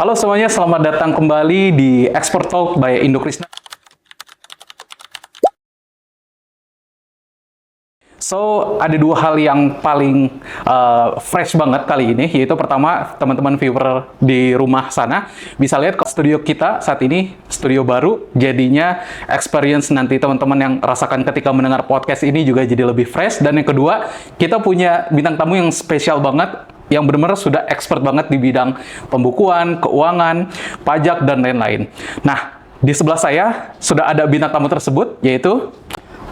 Halo semuanya, selamat datang kembali di Expert Talk by Indo Krishna. So, ada dua hal yang paling fresh banget kali ini, yaitu pertama, teman-teman viewer di rumah sana bisa lihat ke studio kita saat ini, studio baru, jadinya experience nanti teman-teman yang rasakan ketika mendengar podcast ini juga jadi lebih fresh. Dan yang kedua, kita punya bintang tamu yang spesial banget, yang benar-benar sudah expert banget di bidang pembukuan, keuangan, pajak, dan lain-lain. Nah, di sebelah saya sudah ada bintang tamu tersebut, yaitu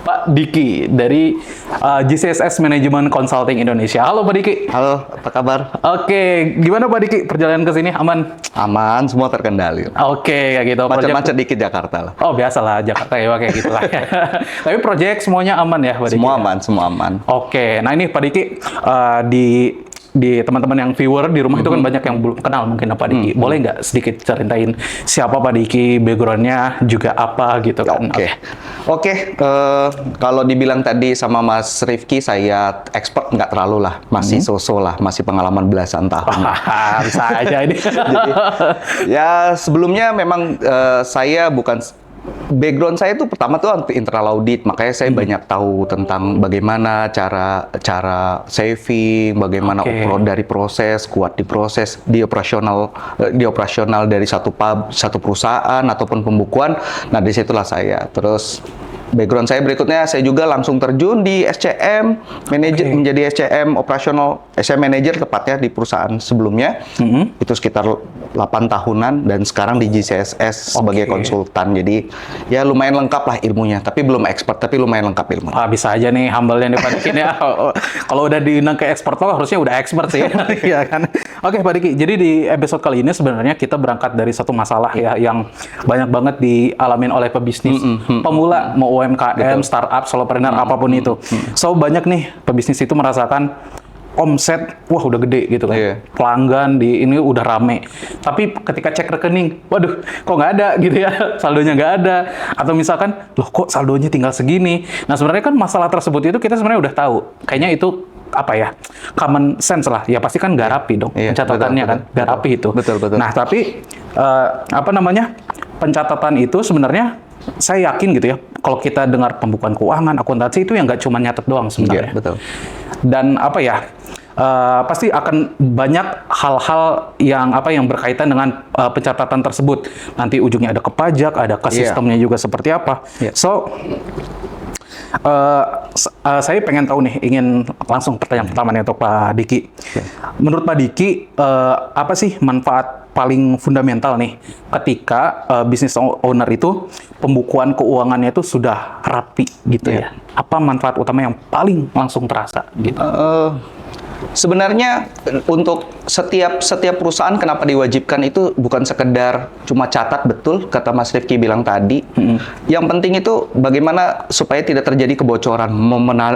Pak Diki dari GCSS Management Consulting Indonesia. Halo Pak Diki. Halo, apa kabar? Oke, gimana Pak Diki perjalanan ke sini? Aman? Aman, semua terkendali. Oke, kayak gitu. Macet-macet dikit Jakarta lah. Oh, biasalah Jakarta ya, kayak gitulah. Tapi proyek semuanya aman ya Pak Diki? Semua aman. Oke, nah ini Pak Diki di teman-teman yang viewer di rumah itu kan banyak yang belum kenal mungkin Pak Diki. Boleh nggak sedikit ceritain siapa Pak Diki, background-nya juga apa gitu kan? Oke. Kalau dibilang tadi sama Mas Rifki, saya expert nggak terlalu lah, masih so-so lah, masih pengalaman belasan tahun. Bisa aja ini. Jadi, ya sebelumnya memang saya bukan background saya tuh pertama tuh internal audit, makanya saya banyak tahu tentang bagaimana cara saving, bagaimana dari proses, kuat di proses, di operasional dari satu perusahaan ataupun pembukuan. Nah, disitulah saya. Terus background saya berikutnya, saya juga langsung terjun di SCM, menjadi SCM operasional, SCM manager tepatnya di perusahaan sebelumnya. Itu sekitar 8 tahunan, dan sekarang di GCSS sebagai konsultan. Jadi ya lumayan lengkap lah ilmunya, tapi belum expert, tapi lumayan lengkap ilmu. Bisa aja nih humble-nya Pak Diki ya. Kalau udah diundang ke expert talk harusnya udah expert sih. Iya kan? Oke Pak Diki, jadi di episode kali ini sebenarnya kita berangkat dari satu masalah ya yang banyak banget dialamin oleh pebisnis pemula, mau UMKM, startup, solopreneur, apapun itu. So, banyak nih pebisnis itu merasakan omset, wah udah gede gitu kan. Pelanggan di ini udah rame. Tapi ketika cek rekening, waduh, kok nggak ada gitu ya, saldonya nggak ada. Atau misalkan, loh kok saldonya tinggal segini. Nah, sebenarnya kan masalah tersebut itu kita sebenarnya udah tahu. Kayaknya itu apa ya, common sense lah. Ya pasti kan nggak rapi dong pencatatannya, kan nggak rapi itu. Betul. Nah, tapi pencatatan itu sebenarnya saya yakin gitu ya, kalau kita dengar pembukuan keuangan, akuntansi itu yang nggak cuma nyatet doang sebenarnya. Betul. Dan pasti akan banyak hal-hal yang berkaitan dengan pencatatan tersebut. Nanti ujungnya ada ke pajak, ada ke sistemnya juga seperti apa. So, saya pengen tahu nih, ingin langsung pertanyaan pertama nih untuk Pak Diki. Menurut Pak Diki, apa sih manfaat paling fundamental nih ketika business owner itu pembukuan keuangannya itu sudah rapi gitu ya? Apa manfaat utama yang paling langsung terasa gitu? Sebenarnya untuk setiap perusahaan kenapa diwajibkan itu bukan sekedar cuma catat betul, kata Mas Rifki bilang tadi. Yang penting itu bagaimana supaya tidak terjadi kebocoran,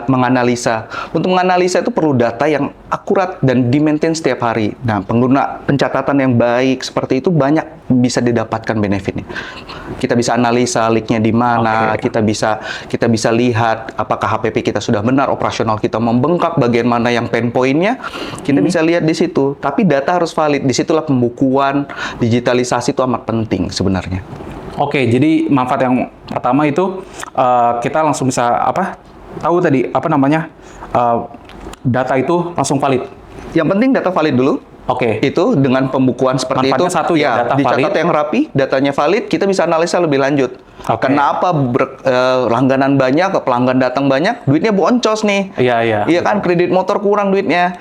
menganalisa. Untuk menganalisa itu perlu data yang akurat dan di-maintain setiap hari. Nah, pengguna pencatatan yang baik seperti itu banyak bisa didapatkan benefitnya. Kita bisa analisa leaknya di mana, kita bisa lihat apakah HPP kita sudah benar, operasional kita membengkak, bagian mana yang pain point-nya, kita bisa lihat di situ. Tapi data harus valid. Disitulah pembukuan, digitalisasi itu amat penting sebenarnya. Oke, jadi manfaat yang pertama itu kita langsung bisa tahu tadi data itu langsung valid. Yang penting data valid dulu. Itu dengan pembukuan seperti manfaatnya itu, satu data dicatat valid, yang rapi, datanya valid, kita bisa analisa lebih lanjut. Kenapa langganan banyak, pelanggan datang banyak, duitnya boncos nih. Iya kan, kredit motor kurang duitnya.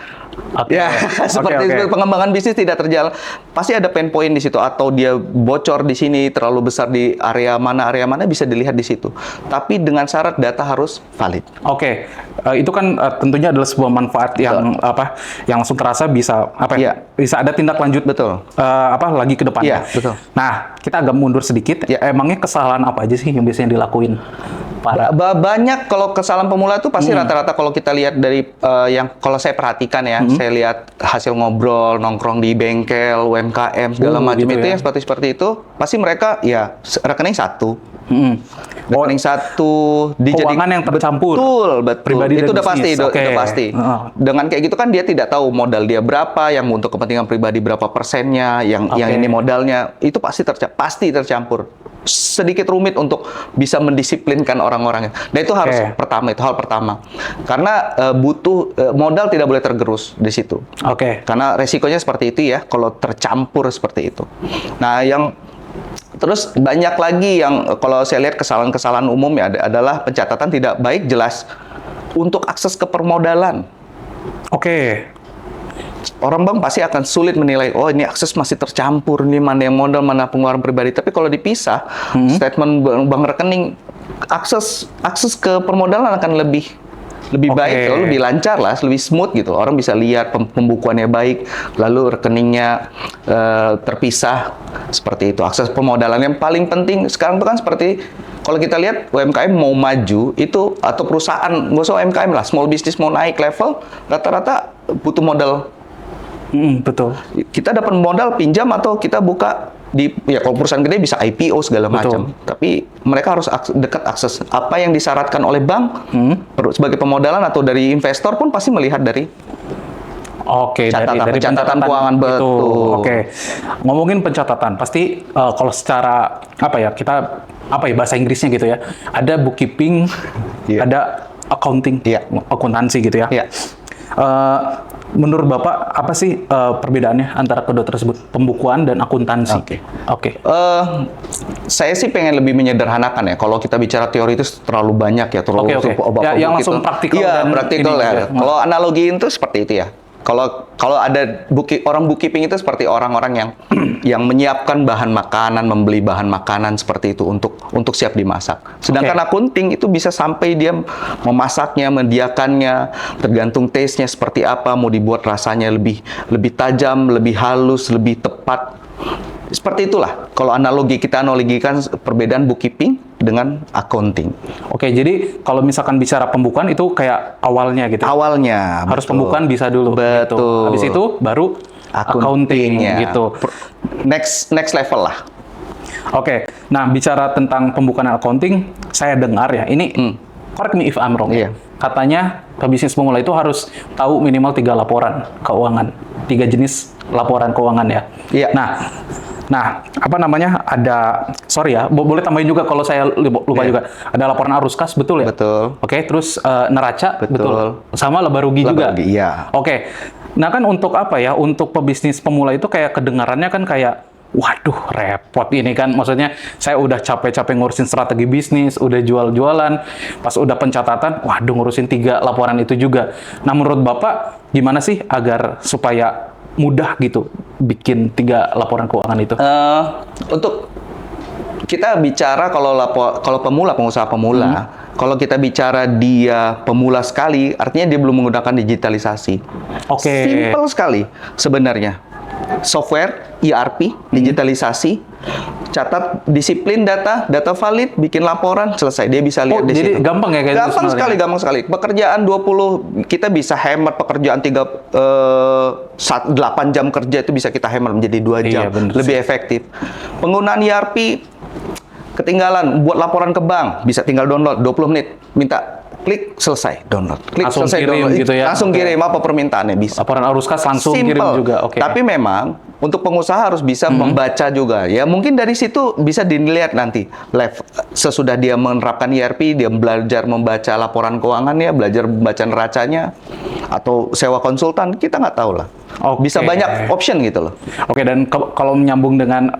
Seperti itu, pengembangan bisnis tidak terjalan. Pasti ada pain point di situ, atau dia bocor di sini terlalu besar di area mana bisa dilihat di situ. Tapi dengan syarat data harus valid. Itu kan tentunya adalah sebuah manfaat yang yang langsung terasa, bisa bisa ada tindak lanjut lagi ke depannya. Betul. Nah, kita agak mundur sedikit. Emangnya kesalahan apa aja sih yang biasanya dilakuin para? Banyak kalau kesalahan pemula itu pasti rata-rata kalau kita lihat dari yang kalau saya perhatikan ya, saya lihat hasil ngobrol, nongkrong di bengkel, UMKM segala macam gitu itu ya. yang seperti itu, pasti mereka ya rekening satu. Rekening satu Keuangan yang tercampur. Betul. Pribadi Itu dan udah pasti, bisnis. itu Oke. udah pasti. Dengan kayak gitu kan dia tidak tahu modal dia berapa, yang untuk kepentingan pribadi berapa persennya, yang ini modalnya, itu pasti tercampur. Sedikit rumit untuk bisa mendisiplinkan orang-orangnya. Dan itu harus hal pertama. Karena butuh modal tidak boleh tergerus di situ. Oke. Karena resikonya seperti itu ya, kalau tercampur seperti itu. Nah, terus banyak lagi yang kalau saya lihat kesalahan-kesalahan umum ya adalah pencatatan tidak baik jelas untuk akses ke permodalan. Oke. Orang bank pasti akan sulit menilai, oh ini akses masih tercampur, ini mana yang modal, mana pengeluaran pribadi. Tapi kalau dipisah, statement bank rekening, akses ke permodalan akan lebih baik, lebih lancar lah, lebih smooth gitu. Orang bisa lihat pembukuannya baik, lalu rekeningnya terpisah seperti itu. Akses permodalan yang paling penting sekarang itu kan seperti kalau kita lihat UMKM mau maju itu atau perusahaan, nggak usah UMKM lah, small business mau naik level, rata-rata butuh modal. Betul. Kita dapat modal pinjam atau kita buka kalau perusahaan gede bisa IPO segala macam. Tapi mereka harus dekat akses. Apa yang disyaratkan oleh bank sebagai pemodalan atau dari investor pun pasti melihat dari dari pencatatan keuangan. Betul. Oke. Ngomongin pencatatan, pasti kalau secara bahasa Inggrisnya gitu ya. Ada bookkeeping, ada accounting, akuntansi gitu ya. Menurut Bapak apa sih perbedaannya antara kedua tersebut, pembukuan dan akuntansi? Oke. Saya sih pengen lebih menyederhanakan ya. Kalau kita bicara teori itu terlalu banyak ya, terlalu yang langsung praktikal. Iya, praktikal ya. Kalau analogiin itu seperti itu ya. Kalau ada orang bookkeeping itu seperti orang-orang yang menyiapkan bahan makanan, membeli bahan makanan seperti itu untuk siap dimasak. Sedangkan akunting itu bisa sampai dia memasaknya, mendiakannya, tergantung taste-nya seperti apa, mau dibuat rasanya lebih tajam, lebih halus, lebih tepat. Seperti itulah. Kalau kita analogikan perbedaan bookkeeping dengan accounting. Oke, jadi kalau misalkan bicara pembukuan itu kayak awalnya gitu. Awalnya. Harus pembukuan bisa dulu. Betul. Gitu. Habis itu baru accounting gitu. Next level lah. Oke. Nah, bicara tentang pembukuan dan accounting, saya dengar ya, ini correct me if I'm wrong. Katanya pebisnis pemula itu harus tahu minimal 3 laporan keuangan. 3 jenis laporan keuangan ya. Nah, apa namanya? Sorry ya, boleh tambahin juga kalau saya lupa juga. Ada laporan arus kas, betul ya? Betul. Oke, terus neraca, betul. Sama laba rugi juga. Iya. Oke. Nah kan untuk apa ya? Untuk pebisnis pemula itu kayak kedengarannya kan kayak, waduh repot ini kan. Maksudnya saya udah capek-capek ngurusin strategi bisnis, udah jual-jualan, pas udah pencatatan, waduh ngurusin 3 laporan itu juga. Nah menurut Bapak gimana sih agar supaya mudah gitu bikin 3 laporan keuangan itu? Untuk kita bicara kalau pengusaha pemula, kalau kita bicara dia pemula sekali, artinya dia belum menggunakan digitalisasi. Simple sekali sebenarnya. Software, ERP, digitalisasi, catat, disiplin data valid, bikin laporan, selesai. Dia bisa lihat di jadi situ. gampang ya kayak gampang sekali. Pekerjaan 20, kita bisa hemat pekerjaan 8 jam kerja itu bisa kita hemat menjadi 2 jam. Lebih efektif. Penggunaan ERP, ketinggalan, buat laporan ke bank, bisa tinggal download, 20 menit, minta klik, selesai, download. Klik, langsung selesai, kirim download. gitu ya? Langsung kirim apa permintaannya, bisa. Laporan arus kas langsung Simple. kirim juga, Tapi memang, untuk pengusaha harus bisa membaca juga. Ya mungkin dari situ bisa dilihat nanti. Sesudah dia menerapkan ERP, dia belajar membaca laporan keuangannya, belajar membaca neracanya, atau sewa konsultan, kita nggak tahu lah. Bisa banyak option gitu loh. Oke, dan kalau menyambung dengan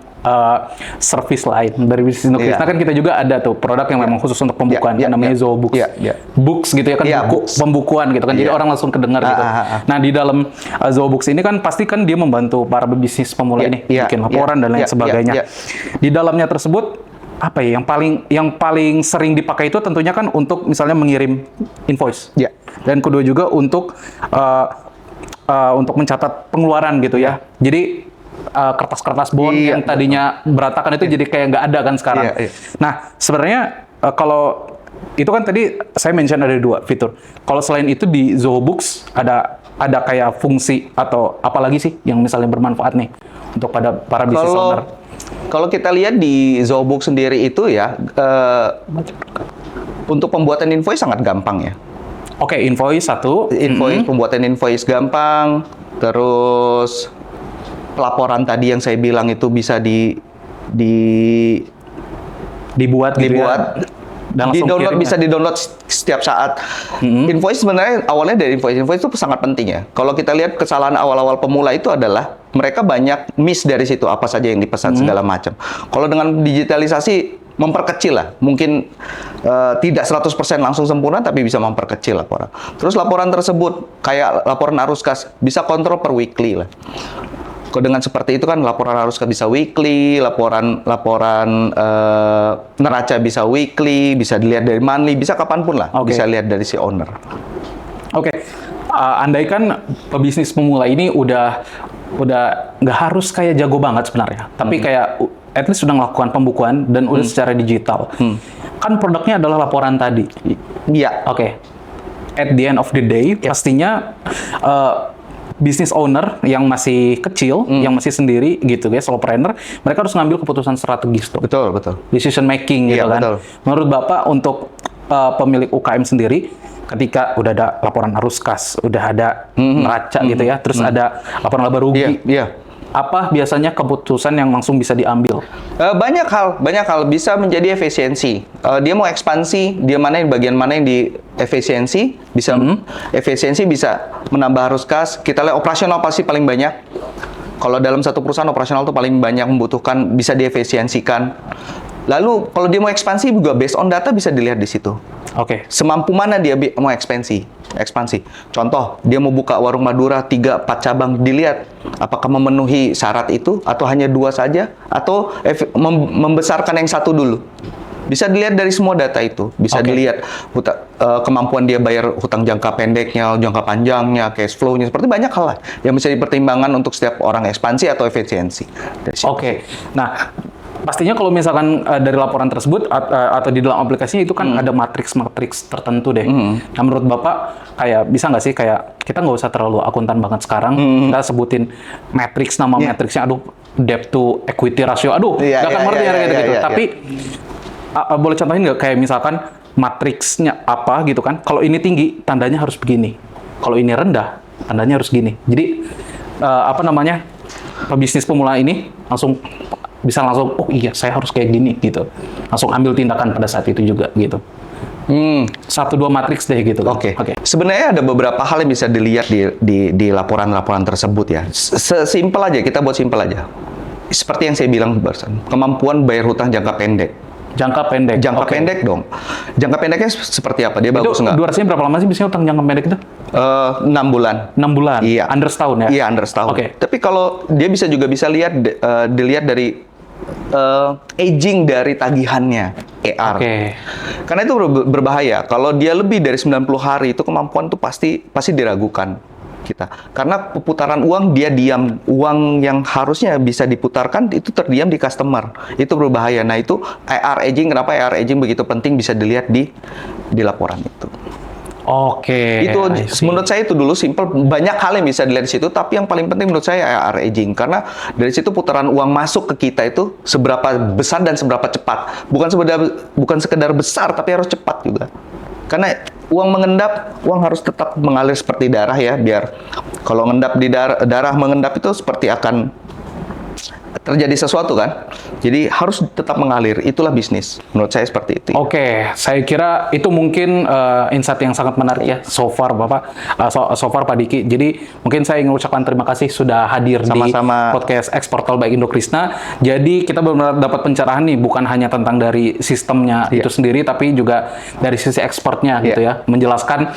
service lain dari bisnis Krisna kan kita juga ada tuh produk yang memang khusus untuk pembukuan namanya Zoobooks. Books gitu ya kan, pembukuan gitu kan. Jadi orang langsung kedengar gitu. Nah, di dalam Zoobooks ini kan pasti kan dia membantu para pebisnis pemula ini bikin laporan dan lain sebagainya. Di dalamnya tersebut apa ya yang paling sering dipakai itu tentunya kan untuk misalnya mengirim invoice. Dan kedua juga untuk mencatat pengeluaran gitu ya. Jadi kertas-kertas bond Iya, yang tadinya berantakan itu jadi kayak nggak ada kan sekarang. Iya, iya. Nah, sebenarnya kalau itu kan tadi saya mention ada 2 fitur. Kalau selain itu di Zoho Books ada kayak fungsi atau apa lagi sih yang misalnya bermanfaat nih untuk para business owner? Kalau kita lihat di Zoho Books sendiri itu ya, untuk pembuatan invoice sangat gampang ya. Oke, invoice satu. Pembuatan invoice gampang, terus pelaporan tadi yang saya bilang itu bisa Dibuat gitu dibuat, ya. Dan langsung di-download, kirim bisa ya? di-download setiap saat. Invoice sebenarnya awalnya dari invoice itu sangat penting ya. Kalau kita lihat kesalahan awal-awal pemula itu adalah mereka banyak miss dari situ, apa saja yang dipesan segala macam. Kalau dengan digitalisasi memperkecil lah, mungkin tidak 100% langsung sempurna, tapi bisa memperkecil laporan. Terus laporan tersebut, kayak laporan arus kas, bisa kontrol per weekly lah. Kalau dengan seperti itu kan laporan arus kas bisa weekly, laporan neraca bisa weekly, bisa dilihat dari monthly, bisa kapanpun lah, bisa lihat dari si owner. Oke. Andaikan pebisnis pemula ini udah nggak harus kayak jago banget sebenarnya, tapi kayak at least sudah melakukan pembukuan dan udah secara digital. Kan produknya adalah laporan tadi. Iya. Oke. At the end of the day, pastinya business owner yang masih kecil, yang masih sendiri gitu guys, solopreneur, mereka harus ngambil keputusan strategis tuh. Betul, betul. Decision making gitu Iya, kan. betul. Menurut Bapak untuk pemilik UKM sendiri, ketika udah ada laporan arus kas, udah ada neraca gitu ya, terus ada laporan laba rugi. Iya. Apa biasanya keputusan yang langsung bisa diambil? Banyak hal bisa menjadi efisiensi. Dia mau ekspansi, dia bagian mana yang di efisiensi, bisa efisiensi bisa menambah arus kas. Kita lihat operasional pasti paling banyak. Kalau dalam satu perusahaan operasional itu paling banyak membutuhkan, bisa diefisiensikan. Lalu kalau dia mau ekspansi juga based on data bisa dilihat di situ. Oke. Semampu mana dia mau ekspansi. Contoh, dia mau buka warung Madura 3-4 cabang, dilihat apakah memenuhi syarat itu atau hanya 2 saja atau membesarkan yang satu dulu. Bisa dilihat dari semua data itu. Bisa dilihat kemampuan dia bayar hutang jangka pendeknya, jangka panjangnya, cash flow-nya, seperti banyak hal lah yang bisa dipertimbangkan untuk setiap orang ekspansi atau efisiensi. Oke. Nah, pastinya kalau misalkan dari laporan tersebut atau di dalam aplikasinya itu kan ada matriks tertentu deh. Nah, menurut Bapak kayak bisa nggak sih kayak kita nggak usah terlalu akuntan banget sekarang, kita sebutin matriks, nama matriksnya, aduh debt to equity ratio, aduh nggak akan ngerti gitu. Tapi boleh contohin nggak kayak misalkan matriksnya apa gitu kan? Kalau ini tinggi, tandanya harus begini. Kalau ini rendah, tandanya harus gini. Jadi pebisnis pemula ini bisa langsung, oh iya saya harus kayak gini gitu. Langsung ambil tindakan pada saat itu juga gitu. 1-2 matriks deh gitu. Oke. Sebenarnya ada beberapa hal yang bisa dilihat di laporan-laporan tersebut ya. Simpel aja, kita buat simpel aja. Seperti yang saya bilang barusan, kemampuan bayar hutang jangka pendek. Jangka Pendek dong. Jangka pendeknya seperti apa? Dia itu bagus nggak? durasinya berapa lama sih biasanya utang jangka pendek itu? 6 bulan. 6 bulan? Iya. Under setahun ya? Iya, under setahun. Oke. Tapi kalau dia bisa dilihat dari aging dari tagihannya, AR. Karena itu berbahaya. Kalau dia lebih dari 90 hari, itu kemampuan tuh pasti diragukan kita. Karena pemutaran uang dia diam. Uang yang harusnya bisa diputarkan itu terdiam di customer. Itu berbahaya. Nah, itu AR aging. Kenapa AR aging begitu penting bisa dilihat di laporan itu. Itu menurut saya itu dulu simple. Banyak hal yang bisa dilihat di situ, tapi yang paling penting menurut saya AR aging, karena dari situ putaran uang masuk ke kita itu seberapa besar dan seberapa cepat. Bukan sekedar besar, tapi harus cepat juga. Karena uang mengendap, uang harus tetap mengalir seperti darah ya, biar kalau mengendap di darah mengendap itu seperti akan terjadi sesuatu kan. Jadi harus tetap mengalir. Itulah bisnis. Menurut saya seperti itu. Oke, saya kira itu mungkin insight yang sangat menarik ya so far Bapak, so far Pak Diki. Jadi mungkin saya ingin ucapkan terima kasih sudah hadir Sama-sama. di podcast Eksportol by Indo Krisna. Jadi kita benar-benar dapat pencerahan nih, bukan hanya tentang dari sistemnya itu sendiri, tapi juga dari sisi ekspornya gitu ya. Menjelaskan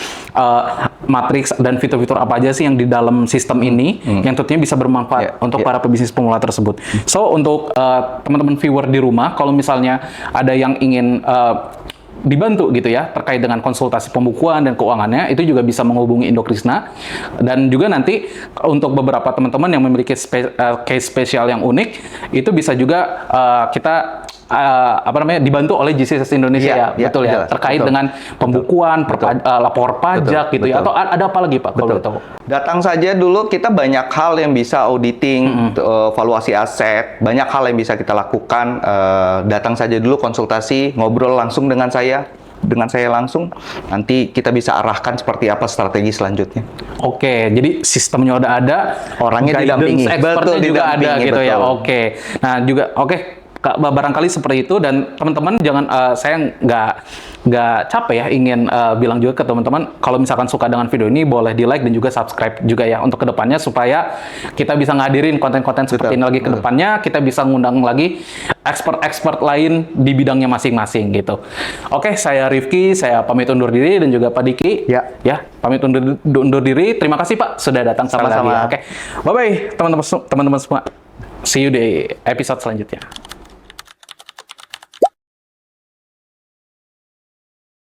matriks dan fitur-fitur apa aja sih yang di dalam sistem ini yang tentunya bisa bermanfaat untuk para pebisnis pemula tersebut. So untuk teman-teman viewer di rumah, kalau misalnya ada yang ingin dibantu gitu ya terkait dengan konsultasi pembukuan dan keuangannya, itu juga bisa menghubungi Indokrisna. Dan juga nanti untuk beberapa teman-teman yang memiliki case spesial yang unik, itu bisa juga kita dibantu oleh GCSS Indonesia ya, betul ya, jelas, terkait betul. dengan pembukuan, lapor pajak gitu ya, betul. atau ada apa lagi Pak kalau boleh tahu? Datang saja dulu, kita banyak hal yang bisa auditing, valuasi aset, banyak hal yang bisa kita lakukan. Datang saja dulu konsultasi, ngobrol langsung dengan saya langsung, nanti kita bisa arahkan seperti apa strategi selanjutnya. Oke, jadi sistemnya udah ada, Orangnya didampingi, expertnya juga ada didampingi, gitu ya. betul. Oke, nah juga barangkali seperti itu, dan teman-teman jangan, saya nggak capek ya ingin bilang juga ke teman-teman, kalau misalkan suka dengan video ini boleh di like dan juga subscribe juga ya untuk kedepannya, supaya kita bisa ngadirin konten-konten seperti ini lagi kedepannya, kita bisa ngundang lagi expert lain di bidangnya masing-masing gitu. Oke, saya Rifki, saya pamit undur diri, dan juga Pak Diki ya pamit undur diri. Terima kasih Pak sudah datang sekali lagi. Oke, bye bye teman-teman semua, see you di episode selanjutnya.